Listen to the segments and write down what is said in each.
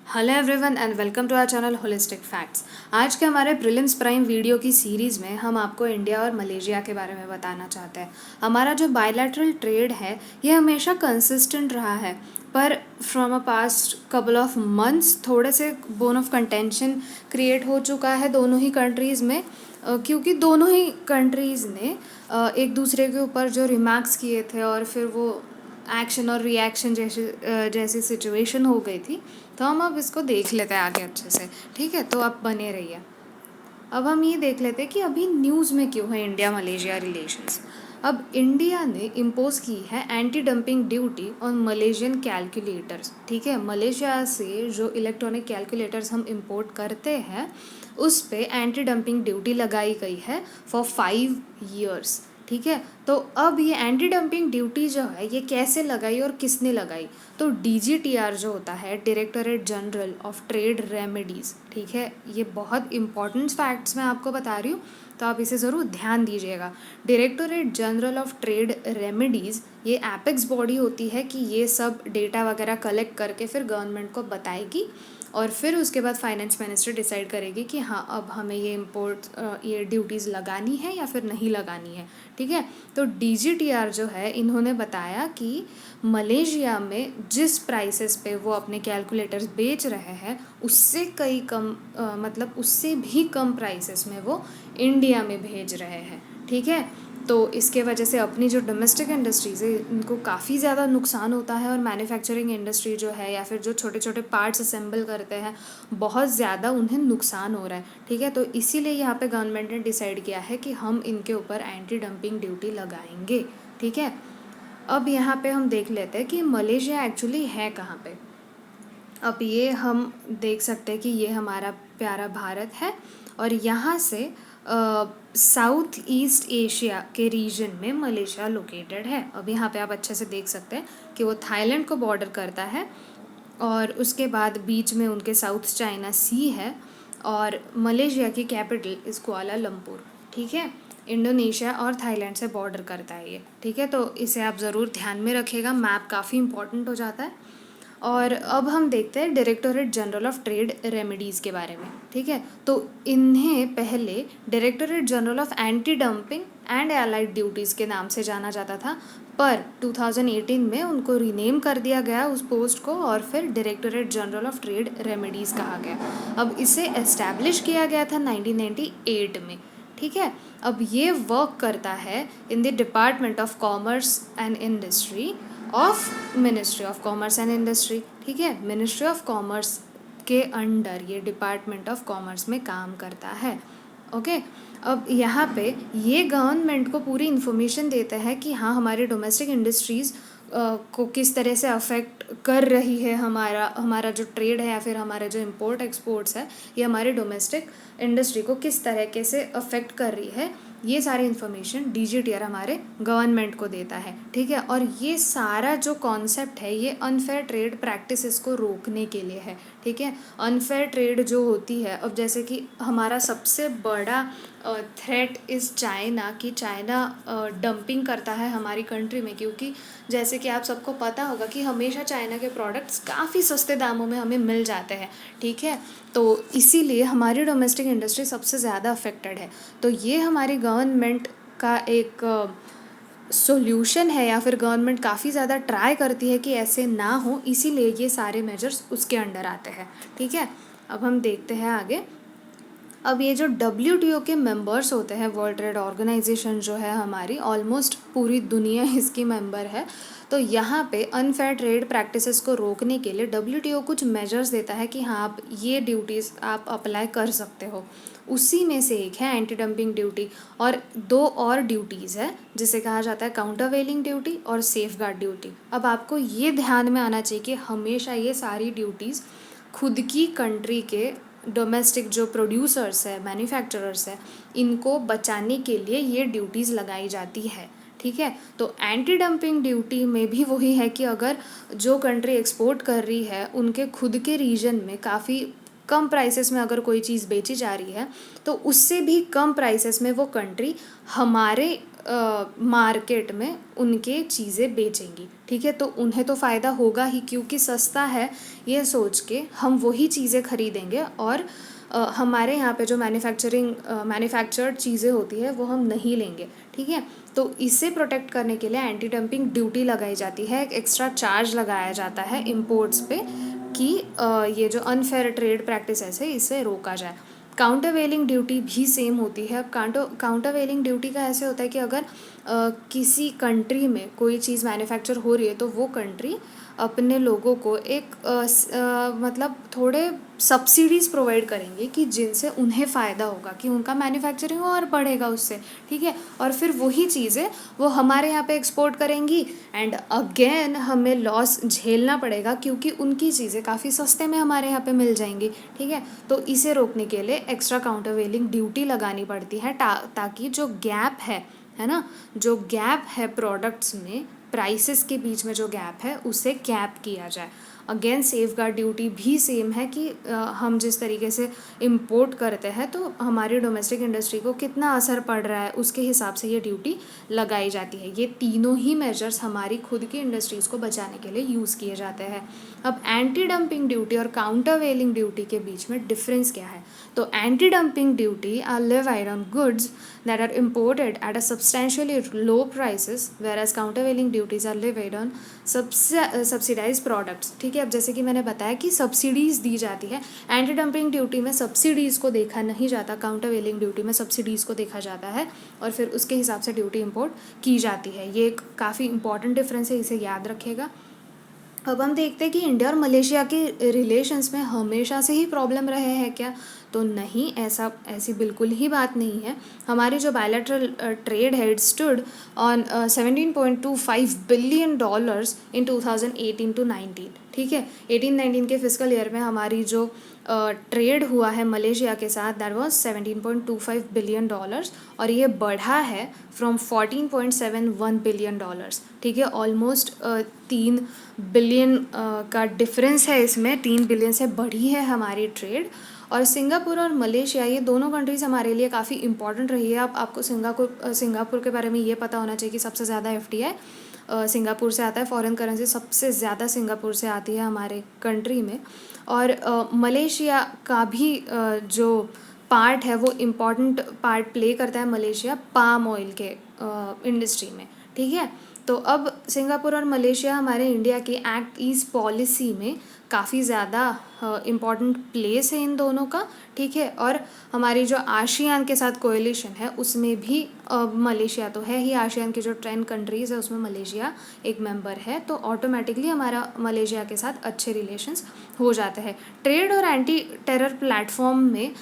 Hello everyone and welcome to our channel holistic facts. आज के हमारे प्रीलिम्स प्राइम वीडियो की सीरीज़ में हम आपको इंडिया और मलेशिया के बारे में बताना चाहते हैं। हमारा जो बायलैटरल ट्रेड है ये हमेशा कंसिस्टेंट रहा है, पर from a past couple of months थोड़े से बोन ऑफ कंटेंशन क्रिएट हो चुका है दोनों ही कंट्रीज़ में, क्योंकि दोनों ही कंट्रीज़ ने एक दूसरे के ऊपर जो रिमार्क्स किए थे और फिर वो एक्शन और रिएक्शन जैसी सिचुएशन हो गई थी। तो हम अब इसको देख लेते हैं आगे अच्छे से। ठीक है, तो आप बने रहिए। अब हम ये देख लेते हैं कि अभी न्यूज़ में क्यों है इंडिया मलेशिया रिलेशंस। अब इंडिया ने इम्पोज की है anti dumping duty on Malaysian calculators. ठीक है, मलेशिया से जो इलेक्ट्रॉनिक कैलकुलेटर्स हम इंपोर्ट करते हैं उस पे एंटी डंपिंग ड्यूटी लगाई गई है फॉर 5 years। ठीक है, तो अब ये एंटी डंपिंग ड्यूटी जो है ये कैसे लगाई और किसने लगाई? तो DGTR जो होता है, directorate general of trade remedies. ठीक है, ये बहुत इंपॉर्टेंट फैक्ट्स मैं आपको बता रही हूँ, तो आप इसे ज़रूर ध्यान दीजिएगा। Directorate general of trade remedies ये एपेक्स बॉडी होती है कि ये सब डेटा वगैरह कलेक्ट करके फिर गवर्नमेंट को बताएगी और फिर उसके बाद फाइनेंस मिनिस्टर डिसाइड करेगी कि हाँ अब हमें ये ड्यूटीज़ लगानी है या फिर नहीं लगानी है। ठीक है, तो DGTR जो है इन्होंने बताया कि मलेशिया में जिस प्राइसेस पे वो अपने कैलकुलेटर्स बेच रहे हैं उससे कई कम मतलब उससे भी कम प्राइसेस में वो इंडिया में भेज रहे हैं। ठीक है, तो इसके वजह से अपनी जो डोमेस्टिक इंडस्ट्रीज़ है इनको काफ़ी ज़्यादा नुकसान होता है और मैन्युफैक्चरिंग इंडस्ट्री जो है या फिर जो छोटे छोटे पार्ट्स असेंबल करते हैं बहुत ज़्यादा उन्हें नुकसान हो रहा है। ठीक है, तो इसीलिए यहाँ पे गवर्नमेंट ने डिसाइड किया है कि हम इनके ऊपर एंटी डंपिंग ड्यूटी लगाएंगे। ठीक है, अब यहाँ पे हम देख लेते हैं कि मलेशिया एक्चुअली है कहाँ पे। अब ये हम देख सकते हैं कि ये हमारा प्यारा भारत है और यहाँ से साउथ ईस्ट एशिया के रीजन में मलेशिया लोकेटेड है। अब यहाँ पे आप अच्छे से देख सकते हैं कि वो थाईलैंड को बॉर्डर करता है और उसके बाद बीच में उनके साउथ चाइना सी है और मलेशिया की कैपिटल इज़ कुआलालंपुर। ठीक है, इंडोनेशिया और थाईलैंड से बॉर्डर करता है ये। ठीक है, तो इसे आप ज़रूर ध्यान में रखिएगा, मैप काफ़ी इंपॉर्टेंट हो जाता है। और अब हम देखते हैं directorate general of trade remedies के बारे में। ठीक है, तो इन्हें पहले directorate general of anti dumping and allied duties के नाम से जाना जाता था, पर 2018 में उनको रीनेम कर दिया गया उस पोस्ट को और फिर directorate general of trade remedies कहा गया। अब इसे एस्टैब्लिश किया गया था 1998 में। ठीक है, अब ये वर्क करता है in the department of commerce and industry of ministry of commerce and industry. ठीक है, मिनिस्ट्री ऑफ कॉमर्स के अंडर ये डिपार्टमेंट ऑफ कॉमर्स में काम करता है। ओके, अब यहाँ पे ये गवर्नमेंट को पूरी इन्फॉर्मेशन देता है कि हाँ हमारे डोमेस्टिक इंडस्ट्रीज़ को किस तरह से अफेक्ट कर रही है हमारा हमारा जो ट्रेड है या फिर हमारे जो इम्पोर्ट एक्सपोर्ट्स है ये हमारे डोमेस्टिक इंडस्ट्री को किस तरीके से अफेक्ट कर रही है। ये सारी इन्फॉर्मेशन DGTR हमारे गवर्नमेंट को देता है। ठीक है, और ये सारा जो कॉन्सेप्ट है ये अनफेयर ट्रेड प्रैक्टिसेस को रोकने के लिए है। ठीक है, अनफेयर ट्रेड जो होती है, अब जैसे कि हमारा सबसे बड़ा थ्रेट इज़ चाइना, कि चाइना डंपिंग करता है हमारी कंट्री में, क्योंकि जैसे कि आप सबको पता होगा कि हमेशा चाइना के प्रोडक्ट्स काफ़ी सस्ते दामों में हमें मिल जाते हैं। ठीक है, तो इसीलिए हमारी डोमेस्टिक इंडस्ट्री सबसे ज़्यादा अफेक्टेड है। तो ये हमारी गवर्नमेंट का एक सॉल्यूशन है या फिर गवर्नमेंट काफ़ी ज़्यादा ट्राई करती है कि ऐसे ना हो, इसीलिए ये सारे मेजर्स उसके अंडर आते हैं। ठीक है, अब हम देखते हैं आगे। अब ये जो WTO के मेंबर्स होते हैं, वर्ल्ड ट्रेड ऑर्गेनाइजेशन जो है हमारी, ऑलमोस्ट पूरी दुनिया इसकी मेंबर है। तो यहाँ पे अनफेयर ट्रेड प्रैक्टिसेस को रोकने के लिए WTO कुछ मेजर्स देता है कि हाँ आप ये ड्यूटीज़ आप अप्लाई कर सकते हो। उसी में से एक है एंटी डंपिंग ड्यूटी, और 2 और ड्यूटीज़ है जिसे कहा जाता है काउंटरवेलिंग ड्यूटी और सेफ गार्ड ड्यूटी। अब आपको ये ध्यान में आना चाहिए कि हमेशा ये सारी ड्यूटीज़ खुद की कंट्री के डोमेस्टिक जो प्रोड्यूसर्स है, मैन्युफैक्चरर्स है, इनको बचाने के लिए ये ड्यूटीज़ लगाई जाती है। ठीक है, तो एंटी डंपिंग ड्यूटी में भी वही है कि अगर जो कंट्री एक्सपोर्ट कर रही है उनके खुद के रीजन में काफ़ी कम प्राइसेस में अगर कोई चीज़ बेची जा रही है तो उससे भी कम प्राइसेस में वो कंट्री हमारे मार्केट में उनके चीज़ें बेचेंगी, ठीक है। तो उन्हें तो फ़ायदा होगा ही, क्योंकि सस्ता है ये सोच के हम वही चीज़ें खरीदेंगे, और हमारे यहाँ पे जो मैन्युफैक्चर्ड चीज़ें होती है वो हम नहीं लेंगे, ठीक है। तो इसे प्रोटेक्ट करने के लिए एंटी डंपिंग ड्यूटी लगाई जाती है, एक एक्स्ट्रा चार्ज लगाया जाता है इम्पोर्ट्स पे, कि ये जो अनफेयर ट्रेड प्रैक्टिसेस है इसे रोका जाए। काउंटर वेलिंग ड्यूटी भी सेम होती है। अब काउंटर वेलिंग ड्यूटी का ऐसे होता है कि अगर किसी कंट्री में कोई चीज़ मैन्युफैक्चर हो रही है तो वो कंट्री अपने लोगों को एक मतलब थोड़े सब्सिडीज़ प्रोवाइड करेंगे, कि जिनसे उन्हें फ़ायदा होगा, कि उनका मैन्युफैक्चरिंग और बढ़ेगा उससे, ठीक है। और फिर वही चीज़ें वो हमारे यहाँ पे एक्सपोर्ट करेंगी, एंड अगेन हमें लॉस झेलना पड़ेगा, क्योंकि उनकी चीज़ें काफ़ी सस्ते में हमारे यहाँ पे मिल जाएंगी, ठीक है। तो इसे रोकने के लिए एक्स्ट्रा काउंटर वेलिंग ड्यूटी लगानी पड़ती है, ताकि जो गैप है ना, जो गैप है प्रोडक्ट्स में, प्राइसेस के बीच में जो गैप है उसे कैप किया जाए। अगेन सेफ गार्ड ड्यूटी भी सेम है, कि हम जिस तरीके से इम्पोर्ट करते हैं तो हमारी डोमेस्टिक इंडस्ट्री को कितना असर पड़ रहा है उसके हिसाब से ये ड्यूटी लगाई जाती है। ये तीनों ही मेजर्स हमारी खुद की इंडस्ट्रीज़ को बचाने के लिए यूज़ किए जाते हैं। अब एंटी डंपिंग ड्यूटी और काउंटर वेलिंग ड्यूटी के बीच में डिफरेंस क्या है? तो anti dumping duty are levied on goods that are imported at a substantially low prices, whereas countervailing duties are levied on subsidized products, ठीक है। अब जैसे कि मैंने बताया कि सब्सिडीज़ दी जाती है, एंटी डंपिंग ड्यूटी में सब्सिडीज़ को देखा नहीं जाता, काउंटरवेलिंग ड्यूटी में सब्सिडीज़ को देखा जाता है और फिर उसके हिसाब से ड्यूटी इम्पोर्ट की जाती है। ये एक काफ़ी इंपॉर्टेंट डिफरेंस है, इसे याद रखिएगा। अब हम देखते हैं कि इंडिया और मलेशिया के रिलेशंस में हमेशा से ही प्रॉब्लम रहे हैं क्या? तो नहीं, ऐसी बिल्कुल ही बात नहीं है। हमारी जो बायलैटरल ट्रेड है, it stood on $17.25 billion in 2018 to 19, ठीक है। 18-19 के फिजिकल ईयर में हमारी जो ट्रेड हुआ है मलेशिया के साथ, दैट वाज $17.25 बिलियन, और ये बढ़ा है फ्रॉम $14.71 बिलियन, ठीक है। ऑलमोस्ट 3 बिलियन का डिफरेंस है इसमें, 3 बिलियन से बढ़ी है हमारी ट्रेड। और सिंगापुर और मलेशिया, ये दोनों कंट्रीज़ हमारे लिए काफ़ी इंपॉर्टेंट रही है। अब आपको सिंगापुर के बारे में ये पता होना चाहिए कि सबसे ज़्यादा FDI सिंगापुर से आता है, फॉरेन करेंसी सबसे ज़्यादा सिंगापुर से आती है हमारे कंट्री में। और मलेशिया का भी जो पार्ट है वो इम्पॉर्टेंट पार्ट प्ले करता है मलेशिया पाम ऑयल के इंडस्ट्री में, ठीक है। तो अब सिंगापुर और मलेशिया हमारे इंडिया की एक्ट ईस्ट पॉलिसी में काफ़ी ज़्यादा इम्पॉर्टेंट प्लेस है इन दोनों का, ठीक है। और हमारी जो आसियान के साथ कोएलिशन है उसमें भी मलेशिया तो है ही, आसियान की जो 10 कंट्रीज़ है उसमें मलेशिया एक मेंबर है, तो ऑटोमेटिकली हमारा मलेशिया के साथ अच्छे रिलेशंस हो जाते हैं। ट्रेड और एंटी टेरर प्लेटफॉर्म में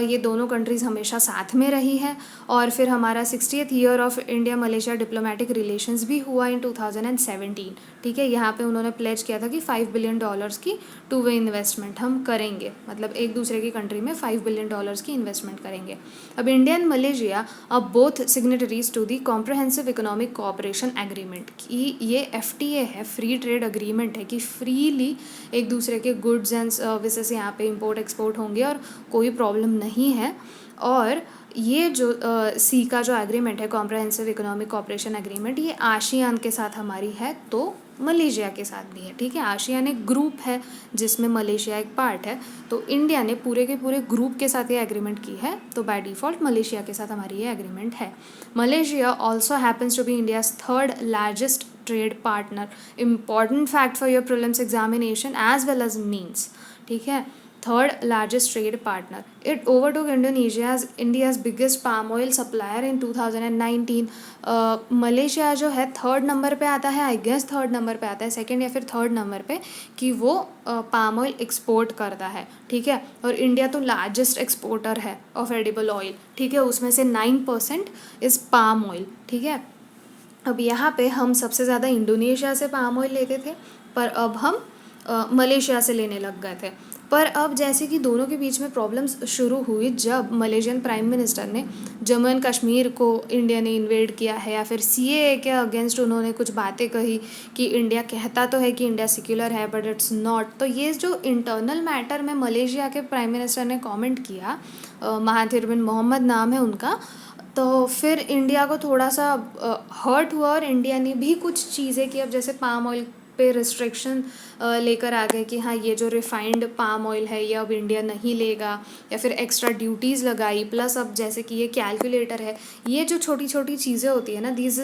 ये दोनों कंट्रीज़ हमेशा साथ में रही है। और फिर हमारा 60th year of India Malaysia diplomatic relations भी हुआ इन 2017, ठीक है। यहाँ पे उन्होंने प्लेज किया था कि $5 बिलियन की 2-वे इन्वेस्टमेंट हम करेंगे, मतलब एक दूसरे की कंट्री में $5 बिलियन की इन्वेस्टमेंट करेंगे। अब इंडिया एंड मलेशिया अब both signatories to the comprehensive economic cooperation agreement, कि ये FTA है, फ्री ट्रेड अग्रीमेंट है, कि फ्रीली एक दूसरे के गुड्स एंड सर्विसेज यहाँ पे इंपोर्ट एक्सपोर्ट होंगे और कोई प्रॉब्लम नहीं है। और ये जो सी का जो एग्रीमेंट है, कॉम्प्रहेंसिव इकोनॉमिक कोऑपरेशन एग्रीमेंट, ये आसियान के साथ हमारी है, तो मलेशिया के साथ भी है, ठीक है। आसियान एक ग्रुप है जिसमें मलेशिया एक पार्ट है, तो इंडिया ने पूरे के पूरे ग्रुप के साथ ये एग्रीमेंट की है, तो बाय डिफ़ॉल्ट मलेशिया के साथ हमारी ये एग्रीमेंट है। Malaysia also happens to be India's 3rd largest trade partner. Important fact for your prelims examination as well as means, ठीक है। 3rd largest trade partner. It overtook Indonesia as India's biggest palm oil supplier in 2019. Malaysia जो है 3rd number पे आता है, I guess 3rd number पे आता है, 2nd या फिर 3rd नंबर पे, कि वो पाम ऑयल एक्सपोर्ट करता है, ठीक है। और इंडिया तो लार्जेस्ट एक्सपोर्टर है ऑफ एडिबल ऑयल, ठीक है। उसमें से 9% इज़ पाम ऑयल, ठीक है। अब यहाँ पे हम सबसे ज़्यादा इंडोनेशिया से पाम ऑयल लेते थे, पर अब हम मलेशिया से लेने लग गए थे। पर अब जैसे कि दोनों के बीच में प्रॉब्लम्स शुरू हुई जब मलेशियन प्राइम मिनिस्टर ने जम्मू एंड कश्मीर को इंडिया ने इन्वेड किया है, या फिर CAA के अगेंस्ट उन्होंने कुछ बातें कही कि इंडिया कहता तो है कि इंडिया सेक्युलर है बट इट्स नॉट। तो ये जो इंटरनल मैटर में मलेशिया के प्राइम मिनिस्टर ने कमेंट किया, महाथिर बिन मोहम्मद नाम है उनका, तो फिर इंडिया को थोड़ा सा हर्ट हुआ और इंडिया ने भी कुछ चीज़ें की। अब जैसे पाम ऑयल पे रिस्ट्रिक्शन लेकर आ गए कि हाँ, ये जो रिफाइंड पाम ऑयल है ये अब इंडिया नहीं लेगा, या फिर एक्स्ट्रा ड्यूटीज़ लगाई। प्लस अब जैसे कि ये कैलकुलेटर है, ये जो छोटी छोटी चीज़ें होती है ना, दिस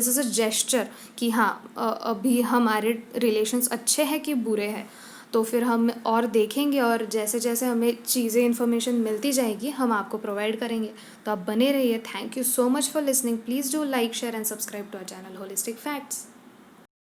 इज़ अ जेस्चर कि हाँ, अभी हमारे रिलेशंस अच्छे हैं कि बुरे हैं। तो फिर हम और देखेंगे, और जैसे जैसे हमें चीज़ें इन्फॉर्मेशन मिलती जाएगी हम आपको प्रोवाइड करेंगे। तो आप बने रहिए। Thank you so much for listening. Please do like, share and subscribe to our channel holistic facts.